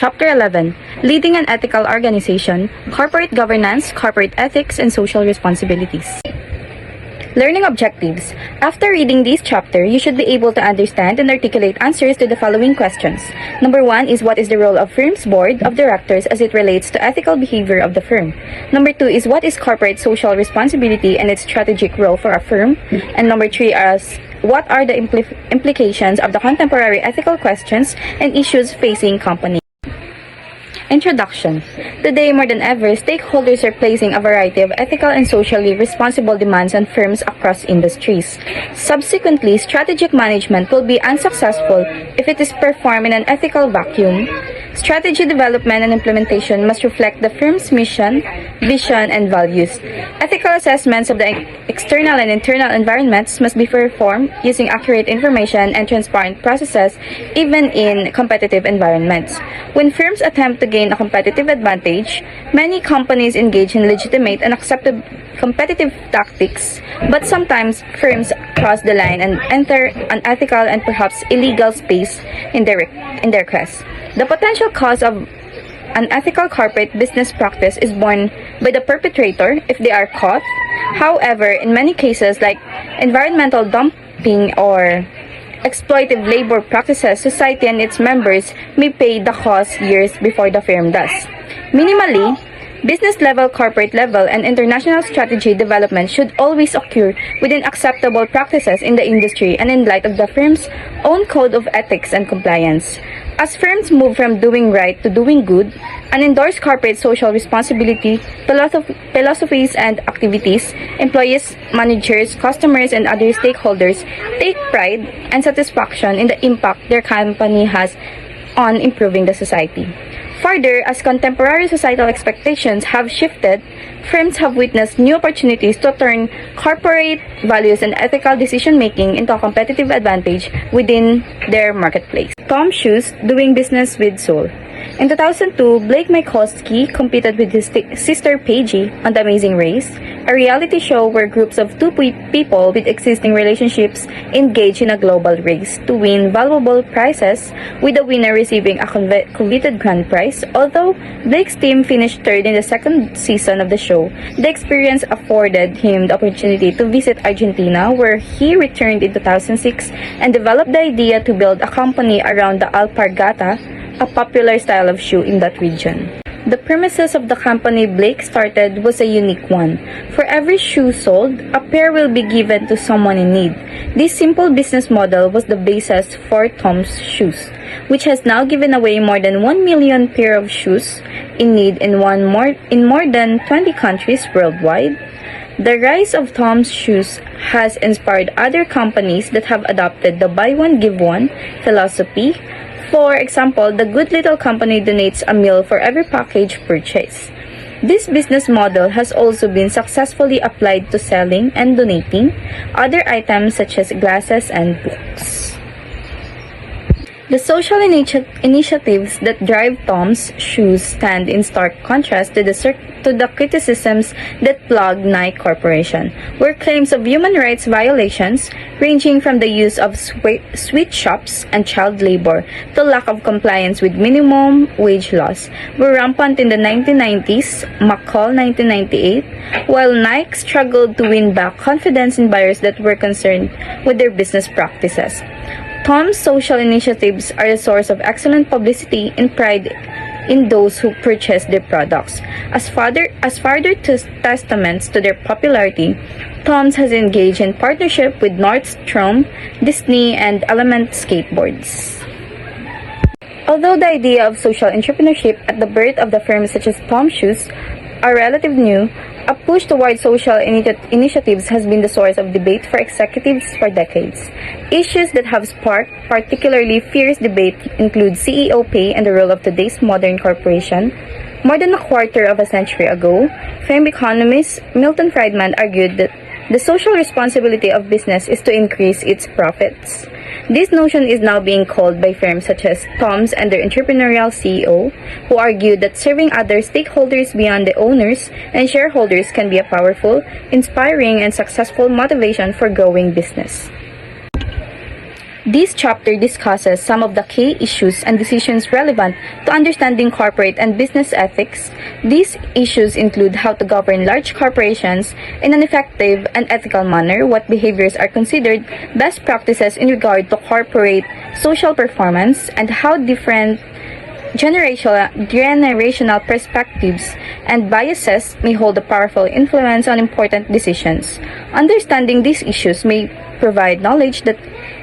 Chapter 11, Leading an Ethical Organization, Corporate Governance, Corporate Ethics, and Social Responsibilities. Learning objectives. After reading this chapter, you should be able to understand and articulate answers to the following questions. Number 1 is what is the role of firm's board of directors as it relates to ethical behavior of the firm. Number 2 is what is corporate social responsibility and its strategic role for a firm. And number 3 is what are the implications of the contemporary ethical questions and issues facing companies. Introduction. Today, more than ever, stakeholders are placing a variety of ethical and socially responsible demands on firms across industries. Subsequently, strategic management will be unsuccessful if it is performed in an ethical vacuum. Strategy development and implementation must reflect the firm's mission, vision, and values. Ethical assessments of the external and internal environments must be performed using accurate information and transparent processes, even in competitive environments. When firms attempt to gain a competitive advantage, many companies engage in legitimate and accepted competitive tactics, but sometimes firms cross the line and enter unethical and perhaps illegal space in their quest. The potential cause of unethical corporate business practice is borne by the perpetrator if they are caught. However, in many cases like environmental dumping or exploitative labor practices, society and its members may pay the cost years before the firm does. Minimally, business level, corporate level, and international strategy development should always occur within acceptable practices in the industry and in light of the firm's own code of ethics and compliance. As firms move from doing right to doing good and endorse corporate social responsibility philosophies and activities, employees, managers, customers, and other stakeholders take pride and satisfaction in the impact their company has on improving the society. Further, as contemporary societal expectations have shifted, firms have witnessed new opportunities to turn corporate values and ethical decision-making into a competitive advantage within their marketplace. Tom's Shoes, doing business with soul. In 2002, Blake Mycoskie competed with his sister Paige on The Amazing Race, a reality show where groups of two people with existing relationships engage in a global race to win valuable prizes, with the winner receiving a coveted grand prize. Although Blake's team finished third in the second season of the show, the experience afforded him the opportunity to visit Argentina, where he returned in 2006 and developed the idea to build a company around the alpargata, a popular style of shoe in that region. The premises of the company Blake started was a unique one. For every shoe sold, a pair will be given to someone in need. This simple business model was the basis for Tom's Shoes, which has now given away more than 1 million pair of shoes in need in more than 20 countries worldwide. The rise of Tom's Shoes has inspired other companies that have adopted the buy one give one philosophy. For example, the Good Little Company donates a meal for every package purchase. This business model has also been successfully applied to selling and donating other items such as glasses and books. The social initiatives that drive Tom's Shoes stand in stark contrast to the criticisms that plague Nike Corporation, where claims of human rights violations, ranging from the use of sweatshops and child labor to lack of compliance with minimum wage laws, were rampant in the 1990s, McCall 1998, while Nike struggled to win back confidence in buyers that were concerned with their business practices. Tom's social initiatives are a source of excellent publicity and pride in those who purchase their products. As further testaments to their popularity, Tom's has engaged in partnership with Nordstrom, Disney, and Element Skateboards. Although the idea of social entrepreneurship at the birth of the firms such as Tom's Shoes are relatively new, a push toward social initiatives has been the source of debate for executives for decades. Issues that have sparked particularly fierce debate include CEO pay and the role of today's modern corporation. More than a quarter of a century ago, famed economist Milton Friedman argued that the social responsibility of business is to increase its profits. This notion is now being called by firms such as Tom's and their entrepreneurial CEO, who argue that serving other stakeholders beyond the owners and shareholders can be a powerful, inspiring, and successful motivation for growing business. This chapter discusses some of the key issues and decisions relevant to understanding corporate and business ethics. These issues include how to govern large corporations in an effective and ethical manner, what behaviors are considered best practices in regard to corporate social performance, and how different generational perspectives and biases may hold a powerful influence on important decisions. Understanding these issues may provide knowledge that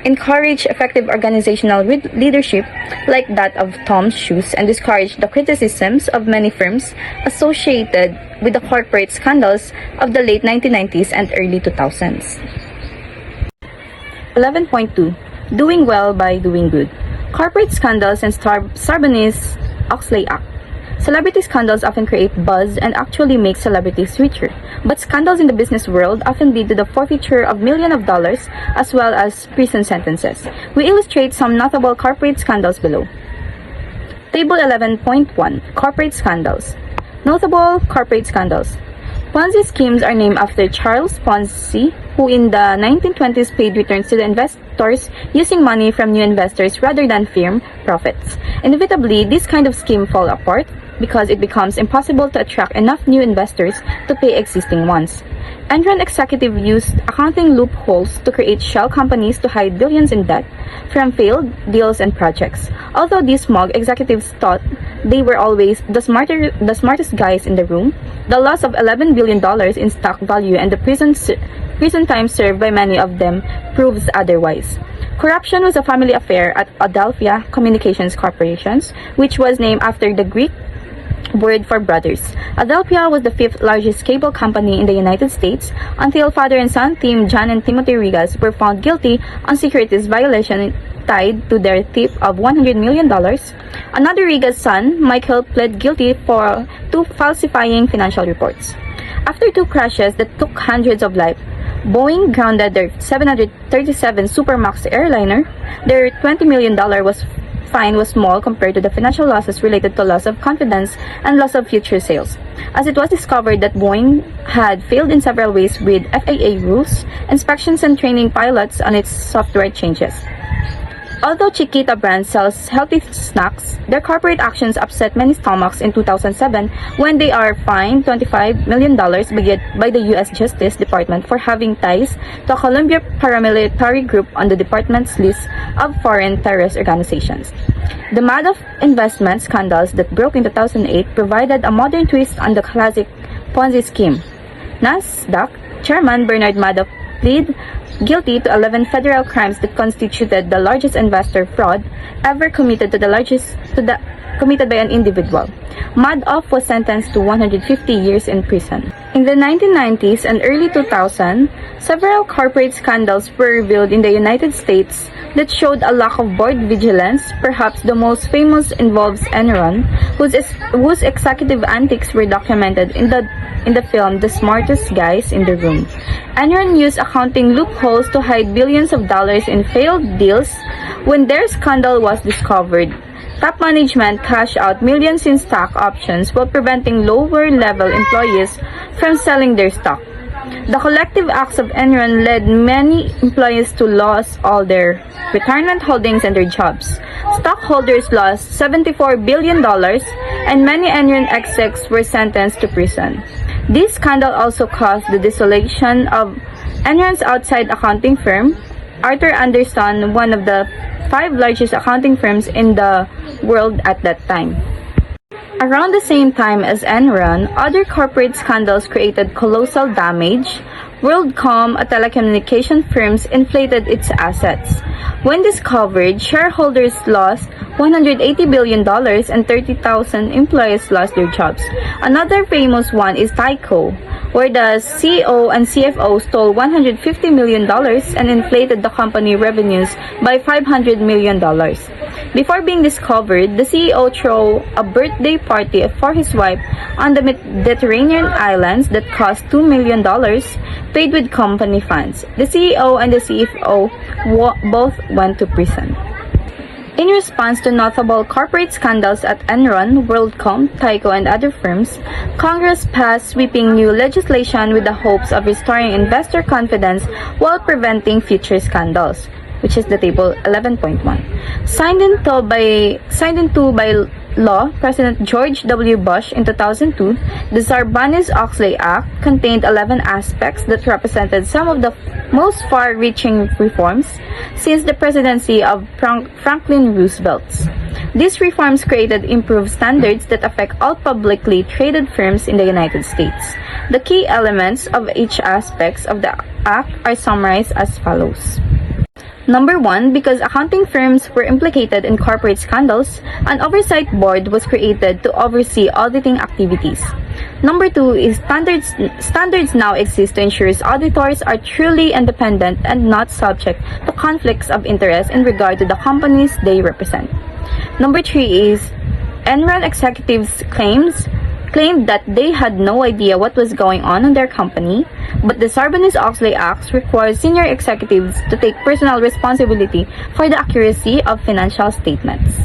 encourage effective organizational leadership like that of Tom's Shoes and discourage the criticisms of many firms associated with the corporate scandals of the late 1990s and early 2000s. 11.2 Doing Well by Doing Good. Corporate scandals and Sarbanes-Oxley Act. Celebrity scandals often create buzz and actually make celebrities richer, but scandals in the business world often lead to the forfeiture of millions of dollars as well as prison sentences. We illustrate some notable corporate scandals below. Table 11.1 Corporate Scandals. Notable corporate scandals. Ponzi schemes are named after Charles Ponzi, who in the 1920s paid returns to the investors using money from new investors rather than firm profits. Inevitably, this kind of scheme fall apart because it becomes impossible to attract enough new investors to pay existing ones. Enron executives used accounting loopholes to create shell companies to hide billions in debt from failed deals and projects. Although these smug executives thought they were always the smartest guys in the room, the loss of $11 billion in stock value and the prison time served by many of them proves otherwise. Corruption was a family affair at Adelphia Communications Corporation, which was named after the Greek word for brothers. Adelphia was the fifth largest cable company in the United States until father and son team John and Timothy Regas were found guilty on securities violation tied to their theft of $100 million. Another Regas son, Michael, pled guilty to falsifying financial reports. After two crashes that took hundreds of lives, Boeing grounded their 737 Supermax airliner. Their $20 million fine was small compared to the financial losses related to loss of confidence and loss of future sales, as it was discovered that Boeing had failed in several ways with FAA rules, inspections, and training pilots on its software changes. Although Chiquita brand sells healthy snacks, their corporate actions upset many stomachs in 2007 when they are fined $25 million by the U.S. Justice Department for having ties to a Colombia paramilitary group on the department's list of foreign terrorist organizations. The Madoff investment scandals that broke in 2008 provided a modern twist on the classic Ponzi scheme. Nasdaq chairman Bernard Madoff pleaded guilty to 11 federal crimes that constituted the largest investor fraud ever committed committed by an individual. Madoff was sentenced to 150 years in prison. In the 1990s and early 2000s, several corporate scandals were revealed in the United States that showed a lack of board vigilance. Perhaps the most famous involves Enron, whose executive antics were documented in the film The Smartest Guys in the Room. Enron used accounting loopholes to hide billions of dollars in failed deals. When their scandal was discovered, top management cashed out millions in stock options while preventing lower-level employees from selling their stock. The collective acts of Enron led many employees to lose all their retirement holdings and their jobs. Stockholders lost $74 billion, and many Enron execs were sentenced to prison. This scandal also caused the dissolution of Enron's outside accounting firm, Arthur Andersen, one of the 5 largest accounting firms in the world at that time. Around the same time as Enron, other corporate scandals created colossal damage. WorldCom, a telecommunication firm, inflated its assets. When discovered, shareholders lost $180 billion and 30,000 employees lost their jobs. Another famous one is Tyco, where the CEO and CFO stole $150 million and inflated the company revenues by $500 million. Before being discovered, the CEO threw a birthday party for his wife on the Mediterranean islands that cost $2 million, paid with company funds. The CEO and the CFO both went to prison. In response to notable corporate scandals at Enron, WorldCom, Tyco, and other firms, Congress passed sweeping new legislation with the hopes of restoring investor confidence while preventing future scandals. which is the table 11.1. Signed into by law President George W. Bush in 2002, the Sarbanes-Oxley Act contained 11 aspects that represented some of the most far-reaching reforms since the presidency of Franklin Roosevelt. These reforms created improved standards that affect all publicly traded firms in the United States. The key elements of each aspect of the Act are summarized as follows. Number 1, because accounting firms were implicated in corporate scandals, an oversight board was created to oversee auditing activities. Number 2 is standards now exist to ensure auditors are truly independent and not subject to conflicts of interest in regard to the companies they represent. Number 3 is Enron executives claimed that they had no idea what was going on in their company, but the Sarbanes-Oxley Act requires senior executives to take personal responsibility for the accuracy of financial statements.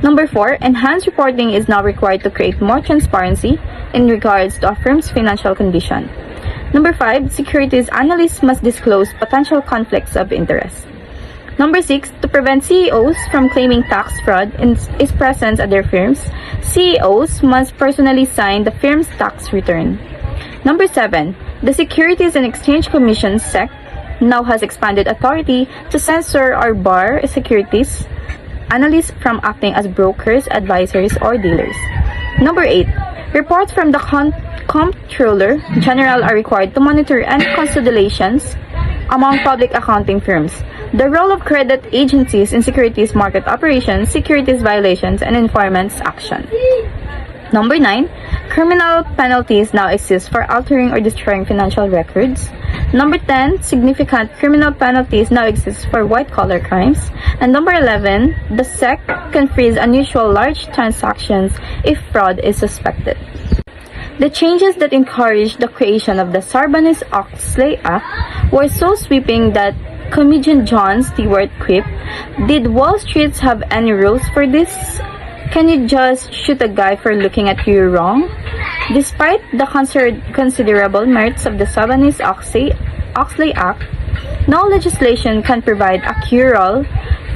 Number 4, enhanced reporting is now required to create more transparency in regards to a firm's financial condition. Number 5, securities analysts must disclose potential conflicts of interest. Number 6, to prevent CEOs from claiming tax fraud in its presence at their firms, CEOs must personally sign the firm's tax return. Number 7, the Securities and Exchange Commission (SEC) now has expanded authority to censor or bar securities analysts from acting as brokers, advisors, or dealers. Number 8, reports from the Comptroller General are required to monitor any consultations among public accounting firms. The role of credit agencies in securities market operations, securities violations, and informants action. Number 9, criminal penalties now exist for altering or destroying financial records. Number 10, significant criminal penalties now exist for white-collar crimes. And number 11, the SEC can freeze unusual large transactions if fraud is suspected. The changes that encouraged the creation of the Sarbanes-Oxley Act were so sweeping that comedian Jon Stewart quipped, "Did Wall Street have any rules for this? Can you just shoot a guy for looking at you wrong?" Despite the considerable merits of the Sarbanes-Oxley Act, no legislation can provide a cure-all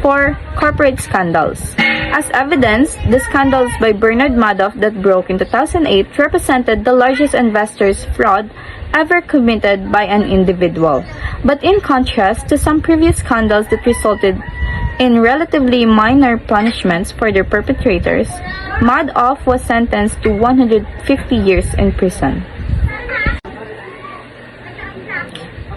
for corporate scandals. As evidence, the scandals by Bernard Madoff that broke in 2008 represented the largest investors' fraud ever committed by an individual. But in contrast to some previous scandals that resulted in relatively minor punishments for their perpetrators, Madoff was sentenced to 150 years in prison.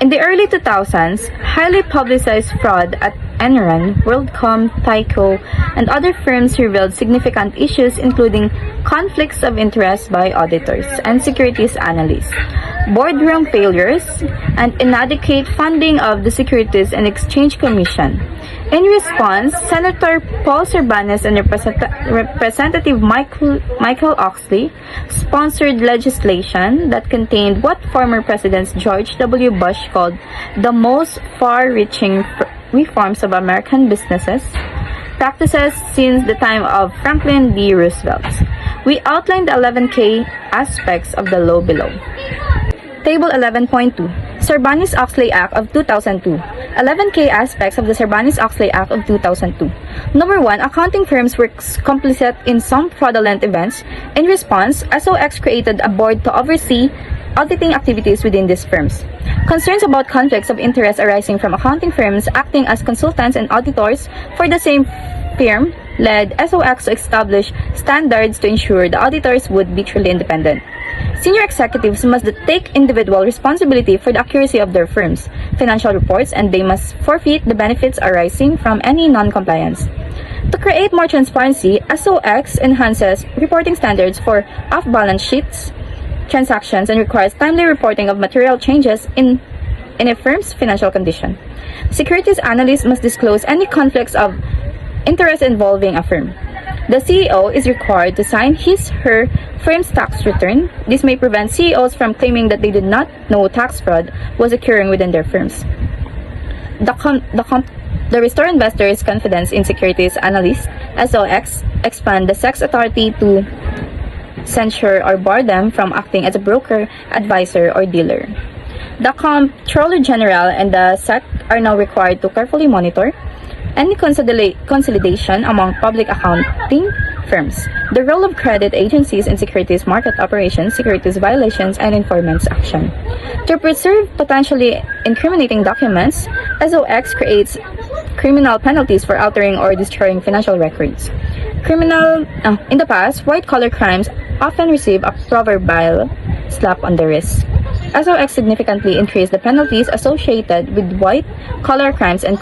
In the early 2000s, highly publicized fraud at Enron, WorldCom, Tyco, and other firms revealed significant issues including conflicts of interest by auditors and securities analysts, boardroom failures, and inadequate funding of the Securities and Exchange Commission. In response, Senator Paul Sarbanes and Representative Michael Oxley sponsored legislation that contained what former President George W. Bush called the most far-reaching reforms of American businesses practices since the time of Franklin D. Roosevelt. We outlined the 11 key aspects of the law below. Table 11.2, Sarbanes-Oxley Act of 2002. 11 key aspects of the Sarbanes-Oxley Act of 2002. Number 1, accounting firms were complicit in some fraudulent events. In response, SOX created a board to oversee auditing activities within these firms. Concerns about conflicts of interest arising from accounting firms acting as consultants and auditors for the same firm led SOX to establish standards to ensure the auditors would be truly independent. Senior executives must take individual responsibility for the accuracy of their firm's financial reports, and they must forfeit the benefits arising from any non-compliance. To create more transparency, SOX enhances reporting standards for off-balance sheets transactions and requires timely reporting of material changes in a firm's financial condition. Securities analysts must disclose any conflicts of interest involving a firm. The CEO is required to sign his/her firm's tax return. This may prevent CEOs from claiming that they did not know tax fraud was occurring within their firms. The restore investors' confidence in securities analysts, SOX, expand the SEC's authority to censure or bar them from acting as a broker, advisor, or dealer. The Comptroller General and the SEC are now required to carefully monitor any consolidation among public accounting firms, the role of credit agencies in securities market operations, securities violations, and informants action. To preserve potentially incriminating documents, SOX creates criminal penalties for altering or destroying financial records. In the past, white-collar crimes often receive a proverbial slap on the wrist. SOX significantly increased the penalties associated with white-collar crimes and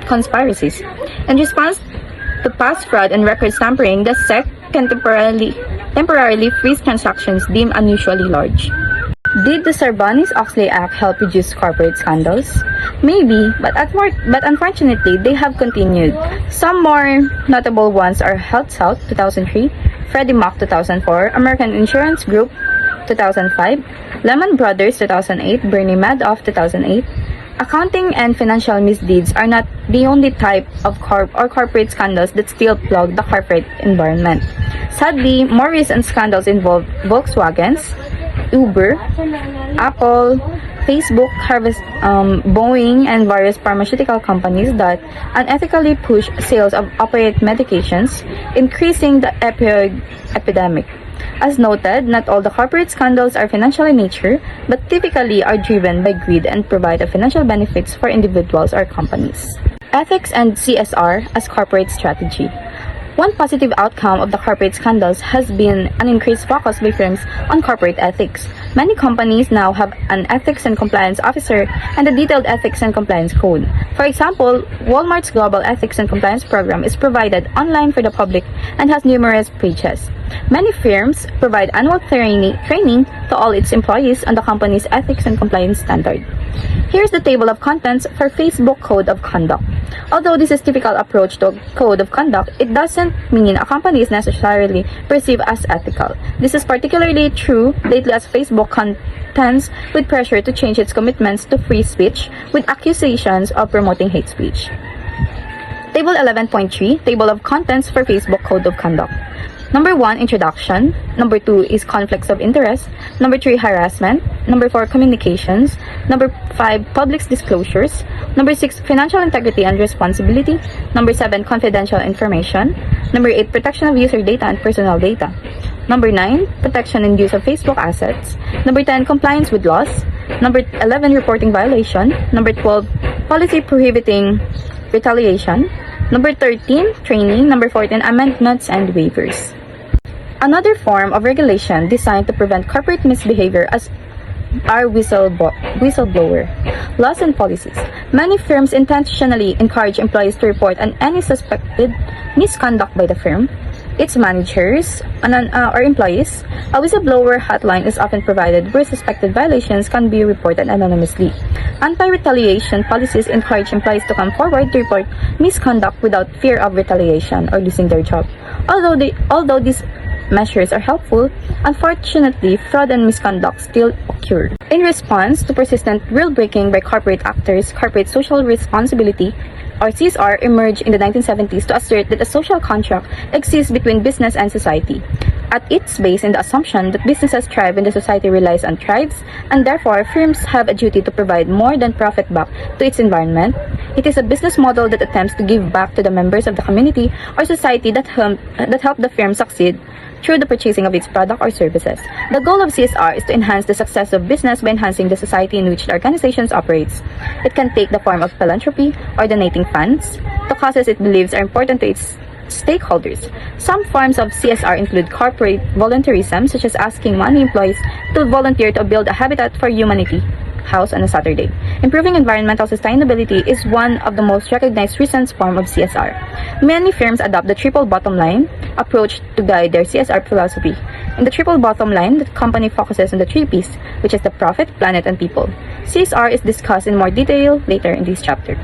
conspiracies. In response to past fraud and record tampering, the SEC can temporarily freeze transactions deemed unusually large. Did the Sarbanes-Oxley Act help reduce corporate scandals? Maybe, but unfortunately, they have continued. Some more notable ones are HealthSouth 2003, Freddie Mac 2004, American Insurance Group 2005, Lehman Brothers 2008, Bernie Madoff 2008. Accounting and financial misdeeds are not the only type of corporate scandals that still plague the corporate environment. Sadly, more recent scandals involve Volkswagen's, Uber, Apple, Facebook, Boeing, and various pharmaceutical companies that unethically push sales of opioid medications, increasing the opioid epidemic. As noted, not all the corporate scandals are financial in nature, but typically are driven by greed and provide financial benefits for individuals or companies. Ethics and CSR as corporate strategy. One positive outcome of the corporate scandals has been an increased focus by firms on corporate ethics. Many companies now have an ethics and compliance officer and a detailed ethics and compliance code. For example, Walmart's Global Ethics and Compliance Program is provided online for the public and has numerous pages. Many firms provide annual training to all its employees on the company's ethics and compliance standard. Here's the table of contents for Facebook Code of Conduct. Although this is a typical approach to a code of conduct, it doesn't mean a company is necessarily perceived as ethical. This is particularly true lately as Facebook contends with pressure to change its commitments to free speech with accusations of promoting hate speech. Table 11.3, Table of Contents for Facebook Code of Conduct. Number 1, introduction. Number 2 is conflicts of interest. Number 3, harassment. Number 4, communications. Number 5, public disclosures. Number 6, financial integrity and responsibility. Number 7, confidential information. Number 8, protection of user data and personal data. Number 9, protection and use of Facebook assets. Number 10, compliance with laws. Number 11, reporting violation. Number 12, policy prohibiting retaliation. Number 13, training. Number 14, amendments and waivers. Another form of regulation designed to prevent corporate misbehavior are whistleblower laws and policies. Many firms intentionally encourage employees to report on any suspected misconduct by the firm, its managers, or employees. A whistleblower hotline is often provided where suspected violations can be reported anonymously. Anti-retaliation policies encourage employees to come forward to report misconduct without fear of retaliation or losing their job. Although these measures are helpful, unfortunately, fraud and misconduct still occur. In response to persistent rule-breaking by corporate actors, corporate social responsibility or CSR emerged in the 1970s to assert that a social contract exists between business and society. At its base in the assumption that businesses thrive when the society relies on thrives, and therefore firms have a duty to provide more than profit back to its environment. It is a business model that attempts to give back to the members of the community or society that help the firm succeed through the purchasing of its product or services. The goal of CSR is to enhance the success of business by enhancing the society in which the organization operates. It can take the form of philanthropy or donating funds to causes it believes are important to its stakeholders. Some forms of CSR include corporate volunteerism, such as asking money employees to volunteer to build a habitat for humanity house on a Saturday. Improving environmental sustainability is one of the most recognized recent forms of CSR. Many firms adopt the triple bottom line approach to guide their CSR philosophy. In the triple bottom line, the company focuses on the 3 Ps, which is the profit, planet, and people. CSR is discussed in more detail later in this chapter.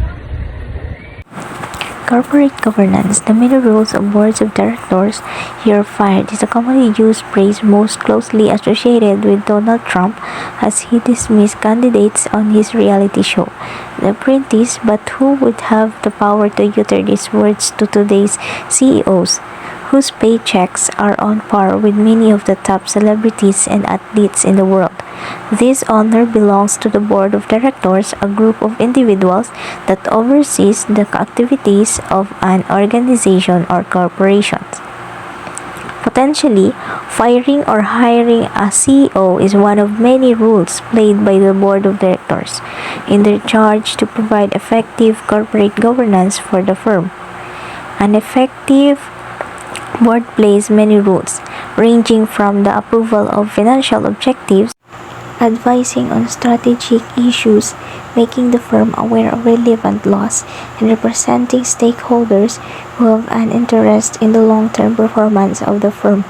Corporate governance. The major roles of boards of directors here fired is a commonly used phrase most closely associated with Donald Trump as he dismissed candidates on his reality show, The Apprentice. But who would have the power to utter these words to today's CEOs? whose paychecks are on par with many of the top celebrities and athletes in the world. This honor belongs to the board of directors, a group of individuals that oversees the activities of an organization or corporation. Potentially, firing or hiring a CEO is one of many roles played by the board of directors in their charge to provide effective corporate governance for the firm. An effective board plays many roles, ranging from the approval of financial objectives, advising on strategic issues, making the firm aware of relevant laws, and representing stakeholders who have an interest in the long-term performance of the firm.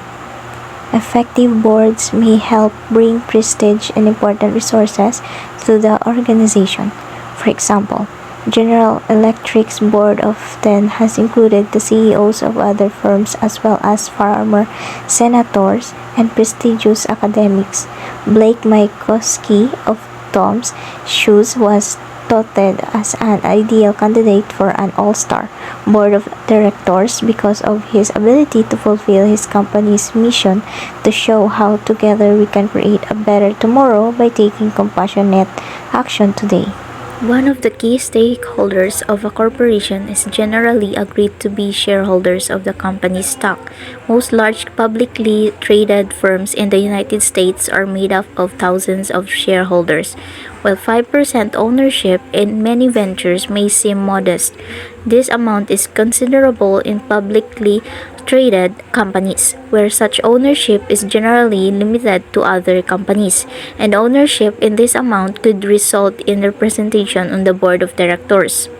Effective boards may help bring prestige and important resources to the organization. For example, General Electric's board often has included the CEOs of other firms as well as former senators and prestigious academics. Blake Mycoskie of Tom's Shoes was touted as an ideal candidate for an all-star board of directors because of his ability to fulfill his company's mission to show how together we can create a better tomorrow by taking compassionate action today. One of the key stakeholders of a corporation is generally agreed to be shareholders of the company's stock. Most large publicly traded firms in the United States are made up of thousands of shareholders. While 5% ownership in many ventures may seem modest, this amount is considerable in publicly traded companies, where such ownership is generally limited to other companies, and ownership in this amount could result in representation on the board of directors.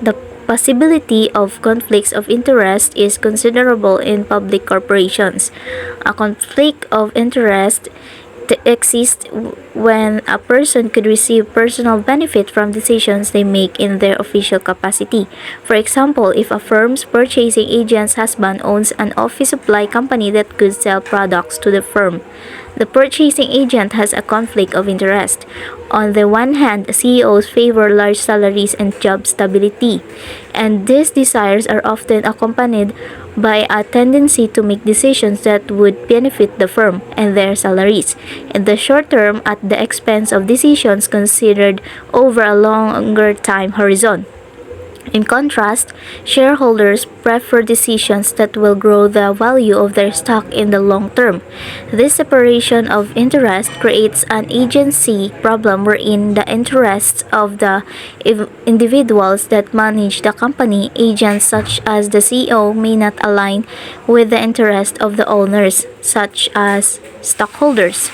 The possibility of conflicts of interest is considerable in public corporations. A conflict of interest exists when a person could receive personal benefit from decisions they make in their official capacity. For example, if a firm's purchasing agent's husband owns an office supply company that could sell products to the firm, the purchasing agent has a conflict of interest. On the one hand, CEOs favor large salaries and job stability, and these desires are often accompanied by a tendency to make decisions that would benefit the firm and their salaries in the short term at the expense of decisions considered over a longer time horizon. In contrast, shareholders prefer decisions that will grow the value of their stock in the long term. This separation of interest creates an agency problem wherein the interests of the individuals that manage the company, agents such as the CEO, may not align with the interest of the owners, such as stockholders.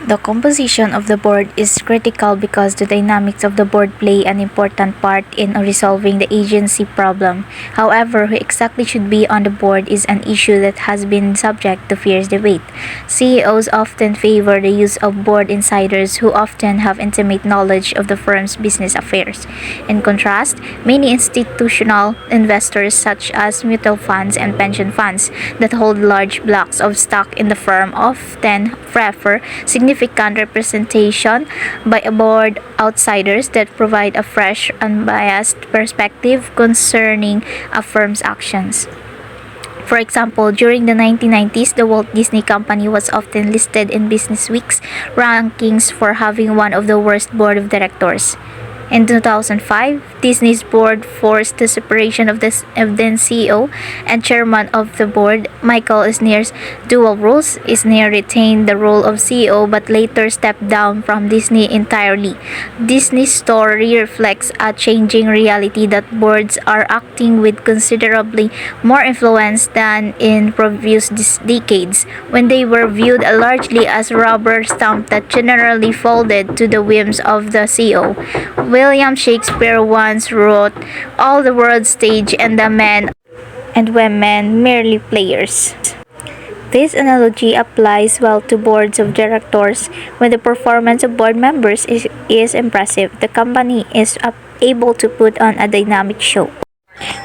The composition of the board is critical because the dynamics of the board play an important part in resolving the agency problem. However, who exactly should be on the board is an issue that has been subject to fierce debate. CEOs often favor the use of board insiders who often have intimate knowledge of the firm's business affairs. In contrast, many institutional investors such as mutual funds and pension funds that hold large blocks of stock in the firm often prefer significant representation by board outsiders that provide a fresh, unbiased perspective concerning a firm's actions. For example, during the 1990s, the Walt Disney Company was often listed in Businessweek's rankings for having one of the worst board of directors. In 2005, Disney's board forced the separation of the then CEO and chairman of the board. Michael Eisner's dual roles. Eisner retained the role of CEO but later stepped down from Disney entirely. Disney's story reflects a changing reality that boards are acting with considerably more influence than in previous decades, when they were viewed largely as rubber stamp that generally folded to the whims of the CEO. William Shakespeare once wrote, "All the world stage and the men and women merely players." This analogy applies well to boards of directors. When the performance of board members is impressive, the company is able to put on a dynamic show.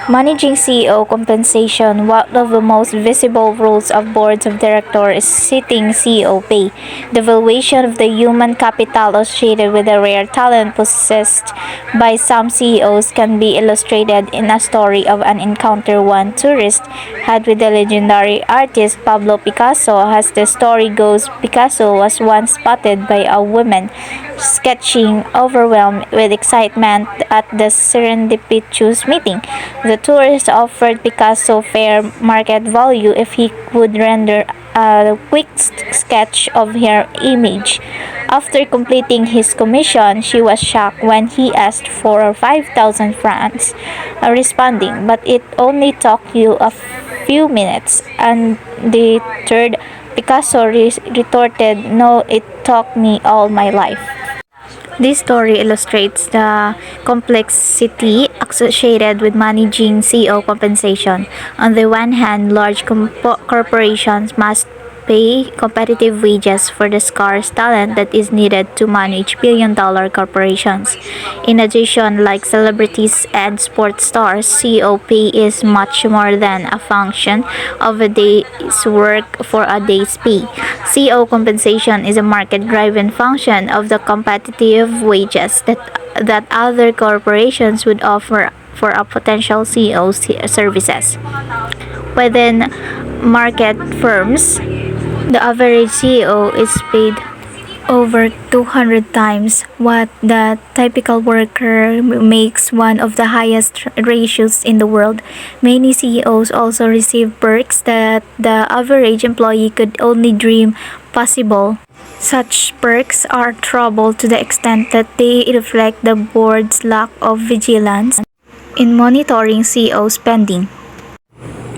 Managing CEO compensation. One of the most visible roles of boards of directors is setting CEO pay. The valuation of the human capital associated with the rare talent possessed by some CEOs can be illustrated in a story of an encounter one tourist had with the legendary artist Pablo Picasso. As the story goes, Picasso was once spotted by a woman sketching, overwhelmed with excitement at the serendipitous meeting. The tourist offered Picasso fair market value if he would render a quick sketch of her image. After completing his commission, she was shocked when he asked for 5,000 francs, responding, "But it only took you a few minutes." And the third, Picasso retorted, "No, it took me all my life." This story illustrates the complexity associated with managing CEO compensation. On the one hand, large corporations must pay competitive wages for the scarce talent that is needed to manage billion-dollar corporations. In addition, like celebrities and sports stars, CEO pay is much more than a function of a day's work for a day's pay. CEO compensation is a market-driven function of the competitive wages that other corporations would offer for a potential CEO's services. Within market firms, the average CEO is paid over 200 times what the typical worker makes, one of the highest ratios in the world. Many CEOs also receive perks that the average employee could only dream possible. Such perks are trouble to the extent that they reflect the board's lack of vigilance in monitoring CEO spending.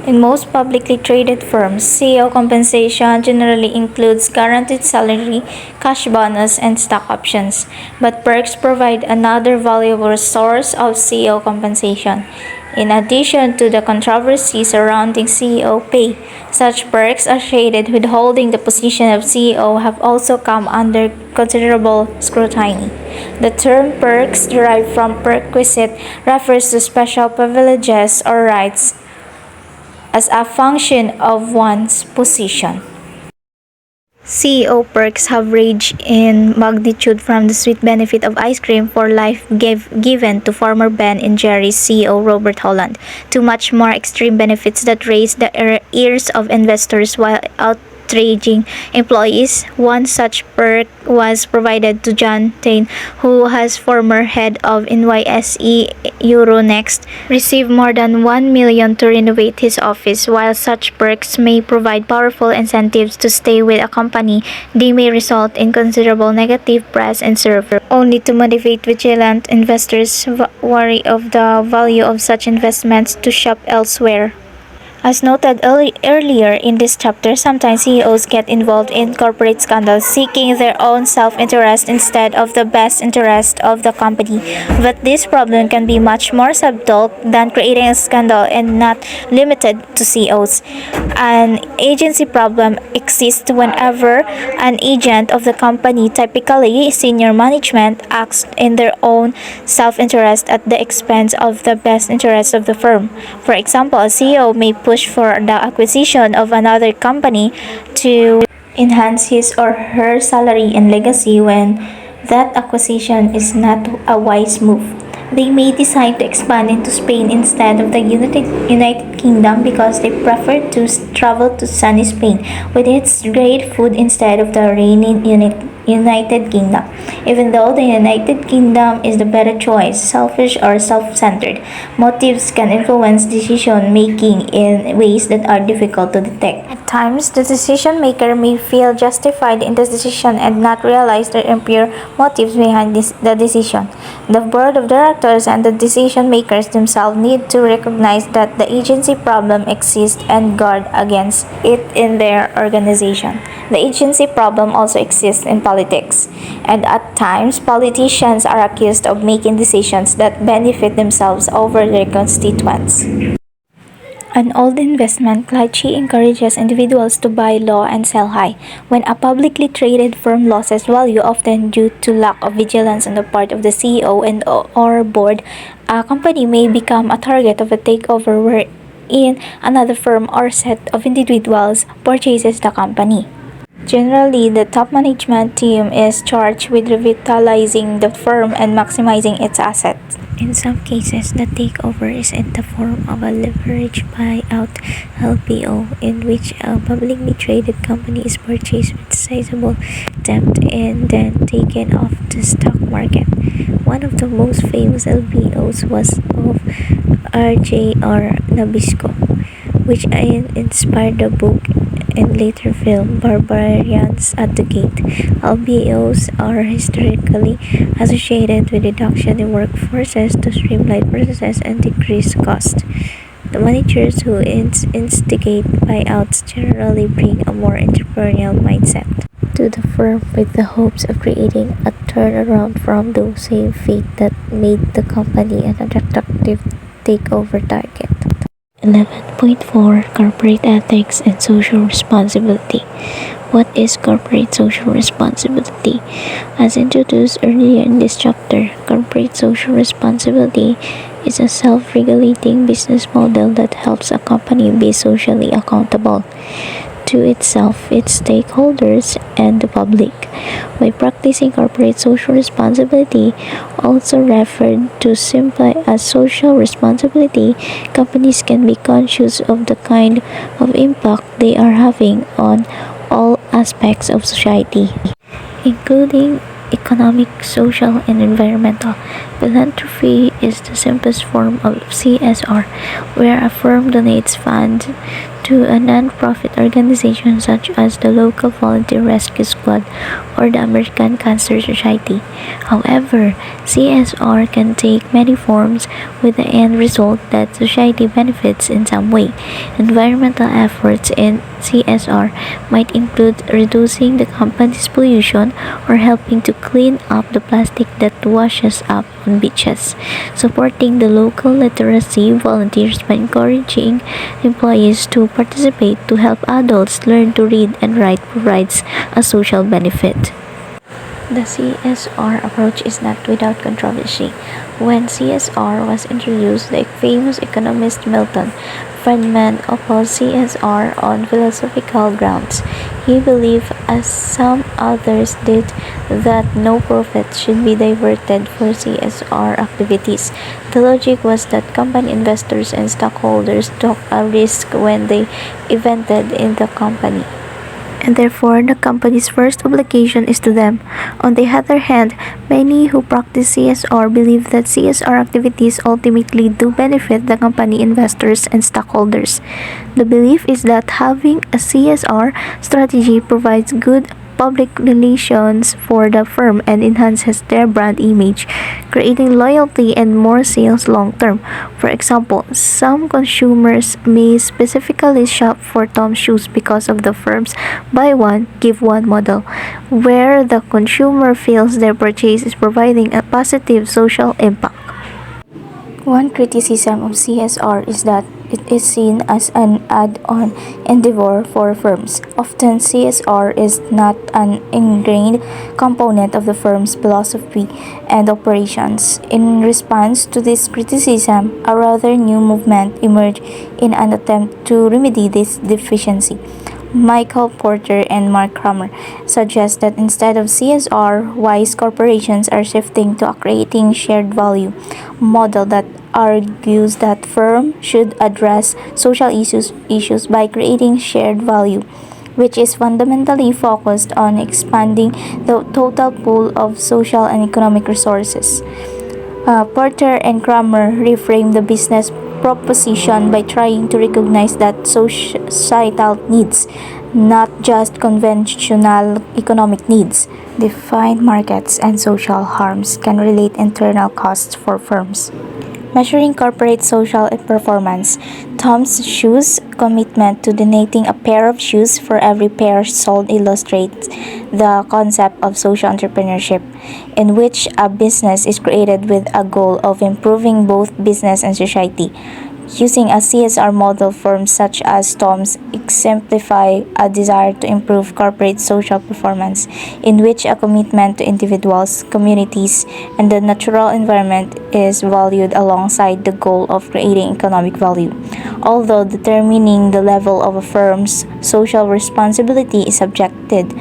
In most publicly traded firms, CEO compensation generally includes guaranteed salary, cash bonus, and stock options. But perks provide another valuable source of CEO compensation. In addition to the controversy surrounding CEO pay, such perks associated with holding the position of CEO have also come under considerable scrutiny. The term perks, derived from perquisite, refers to special privileges or rights as a function of one's position. CEO perks have ranged in magnitude from the sweet benefit of ice cream for life given to former Ben and Jerry's CEO Robert Holland, to much more extreme benefits that raise the ears of investors while outraging employees. One such perk was provided to John Tain, who, as former head of NYSE Euronext, received more than $1 million to renovate his office. While such perks may provide powerful incentives to stay with a company, they may result in considerable negative press and serve only to motivate vigilant investors wary of the value of such investments to shop elsewhere. As noted earlier in this chapter, sometimes CEOs get involved in corporate scandals, seeking their own self-interest instead of the best interest of the company. But this problem can be much more subtle than creating a scandal and not limited to CEOs. An agency problem exists whenever an agent of the company, typically senior management, acts in their own self-interest at the expense of the best interest of the firm. For example, a CEO may push for the acquisition of another company to enhance his or her salary and legacy when that acquisition is not a wise move. They may decide to expand into Spain instead of the United Kingdom because they prefer to travel to sunny Spain with its great food instead of the rainy United Kingdom. Even though the United Kingdom is the better choice, selfish or self-centered motives can influence decision making in ways that are difficult to detect. At times, the decision maker may feel justified in the decision and not realize the impure motives behind the decision. The board of directors and the decision makers themselves need to recognize that the agency problem exists and guard against it in their organization. The agency problem also exists in politics, and at times politicians are accused of making decisions that benefit themselves over their constituents. An old investment, Clyde encourages individuals to buy low and sell high. When a publicly traded firm loses value, often due to lack of vigilance on the part of the CEO and or board, a company may become a target of a takeover wherein another firm or set of individuals purchases the company. Generally, the top management team is charged with revitalizing the firm and maximizing its assets. In some cases, the takeover is in the form of a leveraged buyout (LBO), in which a publicly traded company is purchased with sizable debt and then taken off the stock market. One of the most famous LBOs was of RJR Nabisco, which inspired the book and later film Barbarians at the Gate. LBOs are historically associated with reduction in workforces to streamline processes and decrease cost. The managers who instigate buyouts generally bring a more entrepreneurial mindset to the firm with the hopes of creating a turnaround from the same fate that made the company an attractive takeover target. 11.4 Corporate Ethics and Social Responsibility. What is corporate social responsibility? As introduced earlier in this chapter, corporate social responsibility is a self-regulating business model that helps a company be socially accountable to itself, its stakeholders, and the public. By practicing corporate social responsibility, also referred to simply as social responsibility, companies can be conscious of the kind of impact they are having on all aspects of society, including economic, social, and environmental. Philanthropy is the simplest form of CSR, where a firm donates funds to a non-profit organization such as the local volunteer rescue squad or the American Cancer Society. However, CSR can take many forms with the end result that society benefits in some way. Environmental efforts in CSR might include reducing the company's pollution or helping to clean up the plastic that washes up on beaches. Supporting the local literacy volunteers by encouraging employees to participate to help adults learn to read and write provides a social benefit. The CSR approach is not without controversy. When CSR was introduced, the famous economist Milton Friedman opposed CSR on philosophical grounds. He believed, as some others did, that no profit should be diverted for CSR activities. The logic was that company investors and stockholders took a risk when they invested in the company, and therefore the company's first obligation is to them. On the other hand, many who practice CSR believe that CSR activities ultimately do benefit the company investors and stockholders. The belief is that having a CSR strategy provides good public relations for the firm and enhances their brand image, creating loyalty and more sales long term. For example, some consumers may specifically shop for Tom's shoes because of the firm's buy one, give one model, where the consumer feels their purchase is providing a positive social impact. One criticism of CSR is that it is seen as an add-on endeavor for firms. Often, CSR is not an ingrained component of the firm's philosophy and operations. In response to this criticism, a rather new movement emerged in an attempt to remedy this deficiency. Michael Porter and Mark Kramer suggest that instead of CSR, wise corporations are shifting to a creating shared value model that argues that firms should address social issues by creating shared value, which is fundamentally focused on expanding the total pool of social and economic resources. Porter and Kramer reframe the business proposition by trying to recognize that societal needs, not just conventional economic needs, defined markets and social harms can relate internal costs for firms. Measuring corporate social performance, Tom's Shoes' commitment to donating a pair of shoes for every pair sold illustrates the concept of social entrepreneurship, in which a business is created with a goal of improving both business and society. Using a CSR model, firms such as Storms exemplify a desire to improve corporate social performance, in which a commitment to individuals, communities, and the natural environment is valued alongside the goal of creating economic value. Although determining the level of a firm's social responsibility is subjective,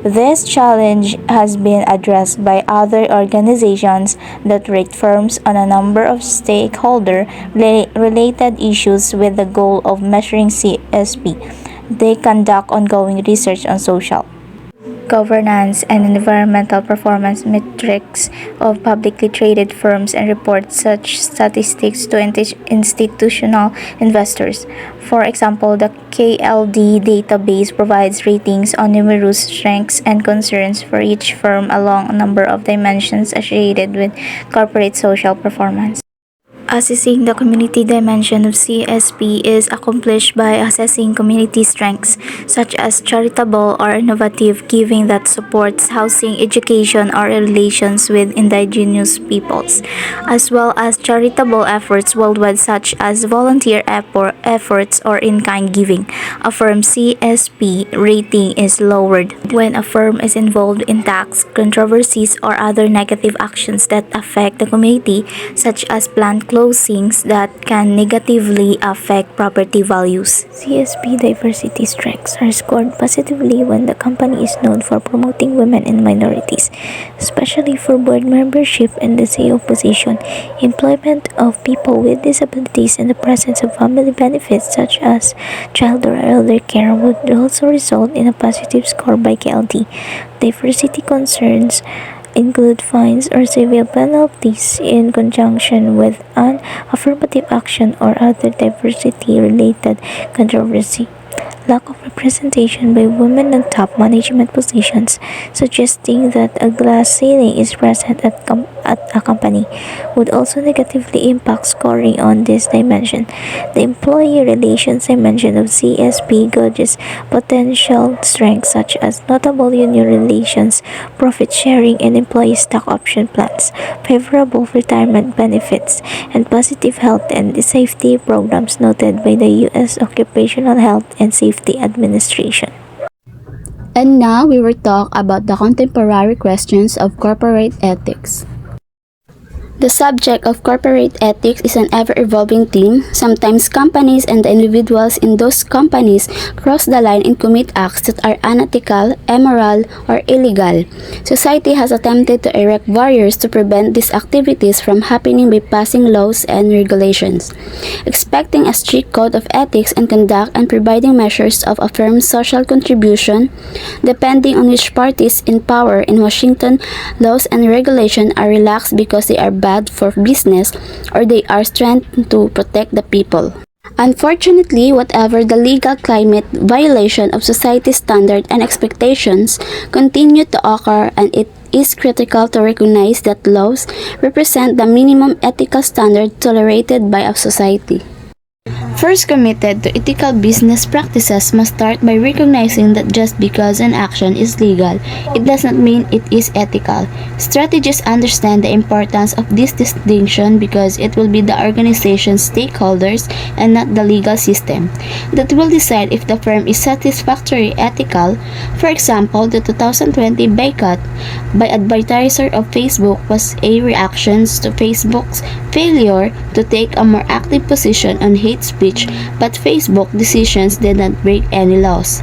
this challenge has been addressed by other organizations that rate firms on a number of stakeholder-related issues with the goal of measuring CSP. They conduct ongoing research on social, governance, and environmental performance metrics of publicly traded firms and report such statistics to institutional investors. For example, the KLD database provides ratings on numerous strengths and concerns for each firm along a number of dimensions associated with corporate social performance. Assessing the community dimension of CSP is accomplished by assessing community strengths, such as charitable or innovative giving that supports housing, education, or relations with indigenous peoples, as well as charitable efforts worldwide, such as volunteer efforts or in-kind giving. A firm's CSP rating is lowered when a firm is involved in tax controversies or other negative actions that affect the community, such as planned closings that can negatively affect property values. CSP diversity strengths are scored positively when the company is known for promoting women and minorities, especially for board membership and the CEO position, employment of people with disabilities, and the presence of family benefits such as child or elder care would also result in a positive score by KLD. Diversity concerns include fines or civil penalties in conjunction with an affirmative action or other diversity-related controversy. Lack of representation by women in top management positions, suggesting that a glass ceiling is present at a company, would also negatively impact scoring on this dimension. The employee relations dimension of CSP gauges potential strengths such as notable union relations, profit sharing, and employee stock option plans, favorable retirement benefits, and positive health and safety programs noted by the U.S. Occupational Health and Safety Administration. And now we will talk about the contemporary questions of corporate ethics. The subject of corporate ethics is an ever-evolving theme. Sometimes companies and the individuals in those companies cross the line and commit acts that are unethical, immoral, or illegal. Society has attempted to erect barriers to prevent these activities from happening by passing laws and regulations, expecting a strict code of ethics and conduct, and providing measures of a firm's social contribution. Depending on which parties in power in Washington, laws and regulations are relaxed because they are bad for business or they are strengthened to protect the people. Unfortunately, whatever the legal climate, violation of society's standards and expectations continue to occur, and it is critical to recognize that laws represent the minimum ethical standard tolerated by a society. First, committed to ethical business practices must start by recognizing that just because an action is legal, it does not mean it is ethical. Strategists understand the importance of this distinction because it will be the organization's stakeholders and not the legal system that will decide if the firm is satisfactorily ethical. For example, the 2020 boycott by advertiser of Facebook was a reaction to Facebook's failure to take a more active position on hate speech, but Facebook decisions did not break any laws.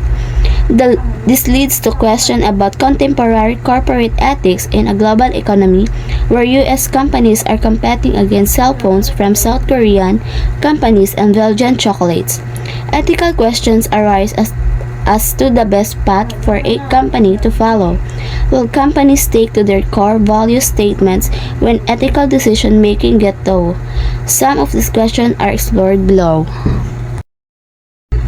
This leads to question about contemporary corporate ethics in a global economy where US companies are competing against cell phones from South Korean companies and Belgian chocolates. Ethical questions arise as to the best path for a company to follow. Will companies stick to their core value statements when ethical decision making get low? Some of these questions are explored below.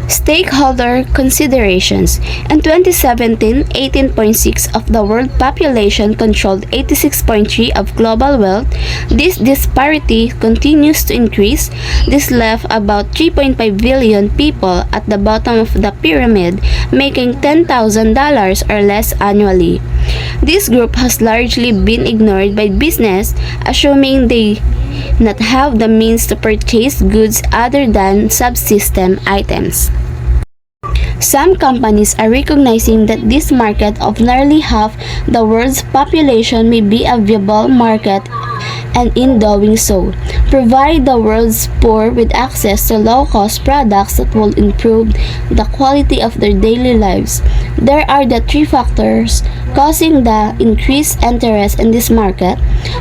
Stakeholder considerations. In 2017, 18.6% of the world population controlled 86.3% of global wealth. This disparity continues to increase. This left about 3.5 billion people at the bottom of the pyramid, making $10,000 or less annually. This group has largely been ignored by business, assuming they not have the means to purchase goods other than subsystem items. Some companies are recognizing that this market of nearly half the world's population may be a viable market, and in doing so, provide the world's poor with access to low-cost products that will improve the quality of their daily lives. There are the three factors causing the increased interest in this market.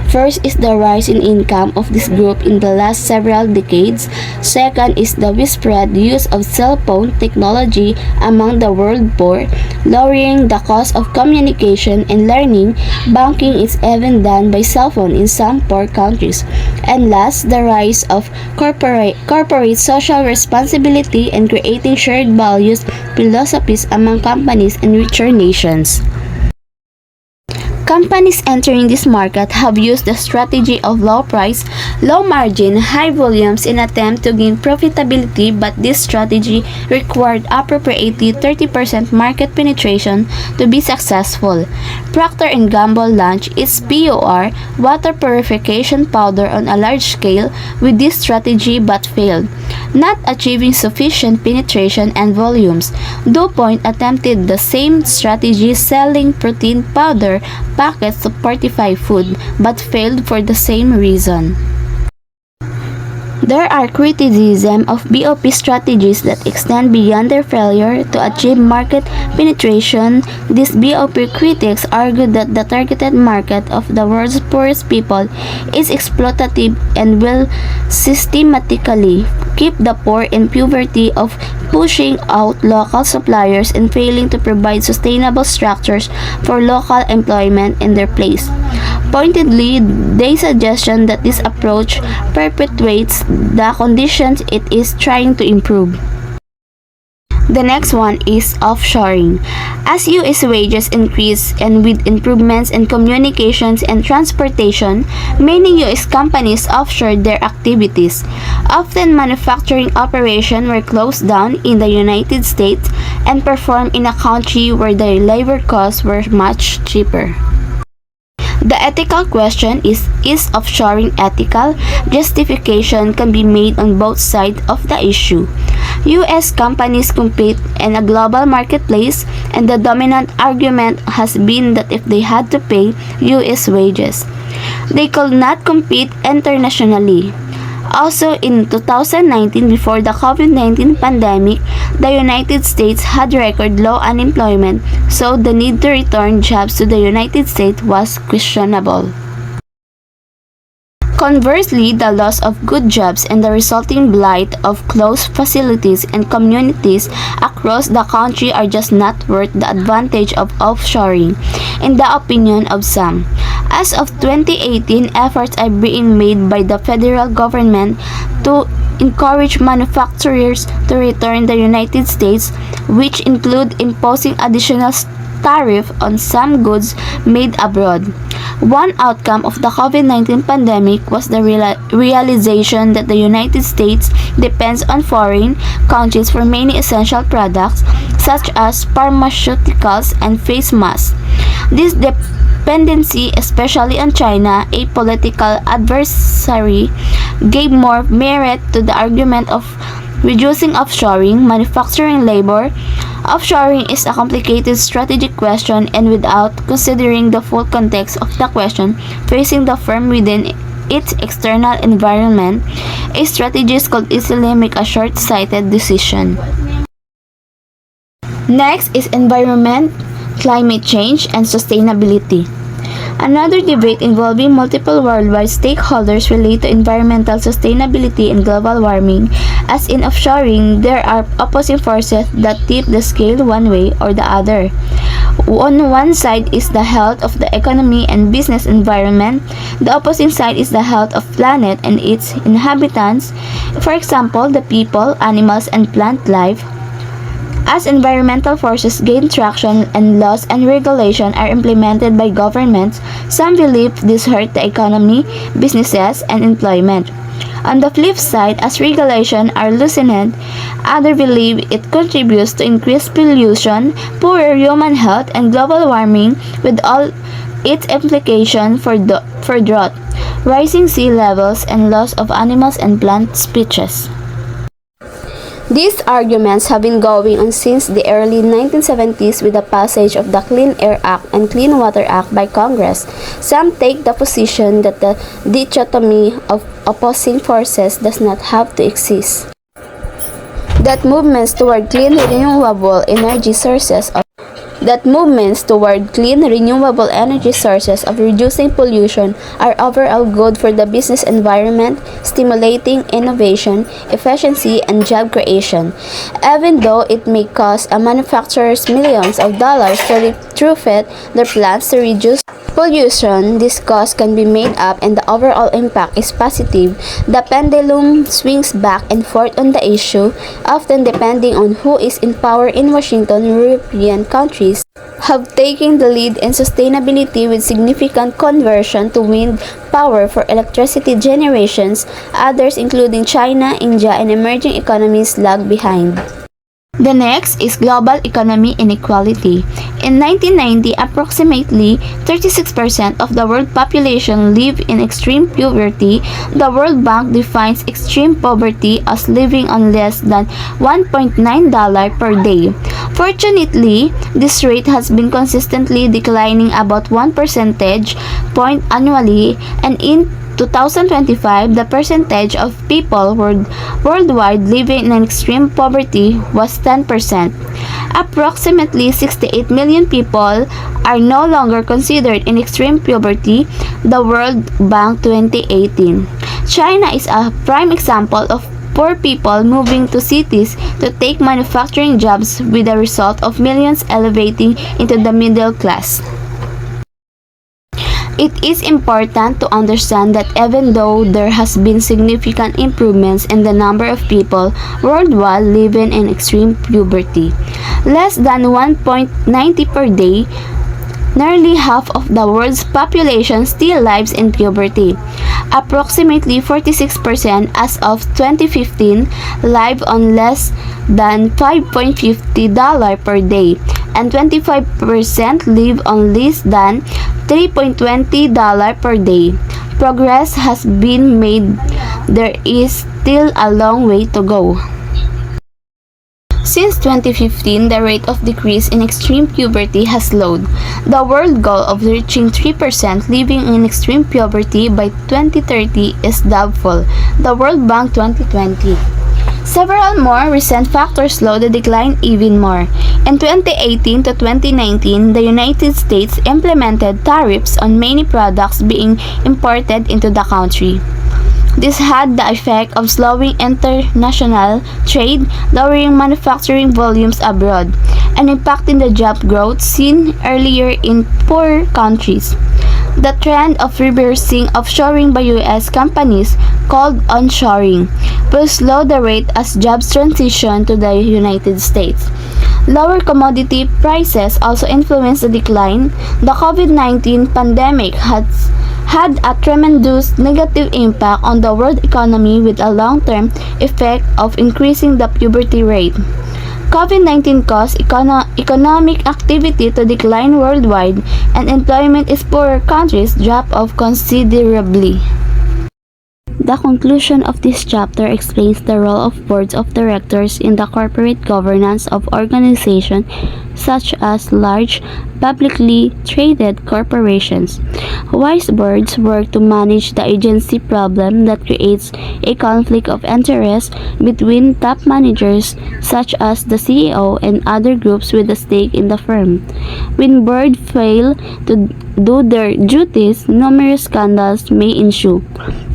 First is the rise in income of this group in the last several decades. Second is the widespread use of cell phone technology among the world poor, lowering the cost of communication and learning. Banking is even done by cell phone in some poor countries. And last, the rise of corporate social responsibility and creating shared values philosophies among companies in richer nations. Companies entering this market have used the strategy of low price, low margin, high volumes in attempt to gain profitability, but this strategy required appropriately 30% market penetration to be successful. Procter & Gamble launched its PUR water purification powder on a large scale with this strategy but failed, not achieving sufficient penetration and volumes. DuPont attempted the same strategy selling protein powder packets to fortify food but failed for the same reason. There are criticism of BOP strategies that extend beyond their failure to achieve market penetration. These BOP critics argue that the targeted market of the world's poorest people is exploitative and will systematically keep the poor in poverty of pushing out local suppliers and failing to provide sustainable structures for local employment in their place. Pointedly, they suggestion that this approach perpetuates the conditions it is trying to improve. The next one is offshoring. As U.S. wages increase and with improvements in communications and transportation, many U.S. companies offshored their activities. Often manufacturing operations were closed down in the United States and performed in a country where their labor costs were much cheaper. The ethical question is offshoring ethical? Justification can be made on both sides of the issue. U.S. companies compete in a global marketplace, and the dominant argument has been that if they had to pay U.S. wages, they could not compete internationally. Also, in 2019, before the COVID-19 pandemic, the United States had record low unemployment, so the need to return jobs to the United States was questionable. Conversely, the loss of good jobs and the resulting blight of closed facilities and communities across the country are just not worth the advantage of offshoring, in the opinion of some. As of 2018, efforts are being made by the federal government to encourage manufacturers to return to the United States, which include imposing additional tariff on some goods made abroad. One outcome of the COVID-19 pandemic was the realization that the United States depends on foreign countries for many essential products such as pharmaceuticals and face masks. This dependency, especially on China, a political adversary, gave more merit to the argument of reducing offshoring manufacturing labor. Offshoring is a complicated strategic question, and without considering the full context of the question facing the firm within its external environment, a strategist could easily make a short-sighted decision. Next is environment, climate change, and sustainability. Another debate involving multiple worldwide stakeholders relates to environmental sustainability and global warming. As in offshoring, there are opposing forces that tip the scale one way or the other. On one side is the health of the economy and business environment. The opposing side is the health of planet and its inhabitants, for example, the people, animals, and plant life. As environmental forces gain traction and laws and regulation are implemented by governments, some believe this hurt the economy, businesses, and employment. On the flip side, as regulations are loosened, others believe it contributes to increased pollution, poorer human health, and global warming with all its implications for drought. rising sea levels, and loss of animals and plant species. These arguments have been going on since the early 1970s with the passage of the Clean Air Act and Clean Water Act by Congress. Some take the position that the dichotomy of opposing forces does not have to exist. That movements toward clean renewable energy sources of reducing pollution are overall good for the business environment, stimulating innovation, efficiency, and job creation. Even though it may cost manufacturers millions of dollars to retrofit their plants to reduce pollution, this cost can be made up and the overall impact is positive. The pendulum swings back and forth on the issue, often depending on who is in power in Washington. European countries have taken the lead in sustainability with significant conversion to wind power for electricity generations. Others, including China, India, and emerging economies, lag behind. The next is global economy inequality. In 1990, approximately 36% of the world population live in extreme poverty. The World Bank defines extreme poverty as living on less than $1.9 per day. Fortunately, this rate has been consistently declining about 1 percentage point annually, and in 2025, the percentage of people worldwide living in extreme poverty was 10%. Approximately 68 million people are no longer considered in extreme poverty, the World Bank 2018. China is a prime example of poor people moving to cities to take manufacturing jobs, with the result of millions elevating into the middle class. It is important to understand that even though there has been significant improvements in the number of people worldwide living in extreme poverty, less than 1.90 per day, nearly half of the world's population still lives in poverty. Approximately 46% as of 2015 live on less than $5.50 per day, and 25% live on less than $3.20 per day. Progress has been made. There is still a long way to go. Since 2015, the rate of decrease in extreme poverty has slowed. The world goal of reaching 3% living in extreme poverty by 2030 is doubtful. The World Bank 2020. Several more recent factors slow the decline even more. In 2018 to 2019, the United States implemented tariffs on many products being imported into the country. This had the effect of slowing international trade, lowering manufacturing volumes abroad, and impacting the job growth seen earlier in poor countries. The trend of reversing offshoring by U.S. companies, called onshoring, will slow the rate as jobs transition to the United States. Lower commodity prices also influence the decline. The COVID-19 pandemic had a tremendous negative impact on the world economy, with a long-term effect of increasing the poverty rate. COVID-19 caused economic activity to decline worldwide, and employment in poorer countries dropped off considerably. The conclusion of this chapter explains the role of boards of directors in the corporate governance of organizations such as large, publicly traded corporations. Wise boards work to manage the agency problem that creates a conflict of interest between top managers such as the CEO and other groups with a stake in the firm. When boards fail to do their duties, numerous scandals may ensue.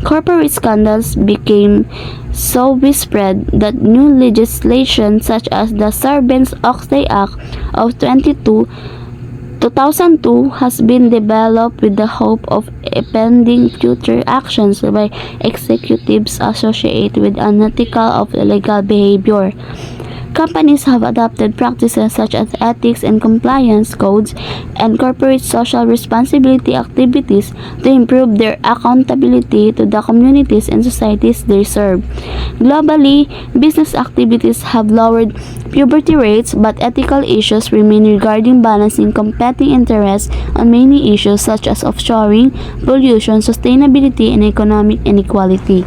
Corporate scandals became so widespread that new legislation such as the Sarbanes-Oxley Act of 2002 has been developed with the hope of impeding future actions by executives associated with unethical or illegal behavior. Companies have adopted practices such as ethics and compliance codes and corporate social responsibility activities to improve their accountability to the communities and societies they serve. Globally, business activities have lowered poverty rates, but ethical issues remain regarding balancing competing interests on many issues such as offshoring, pollution, sustainability, and economic inequality.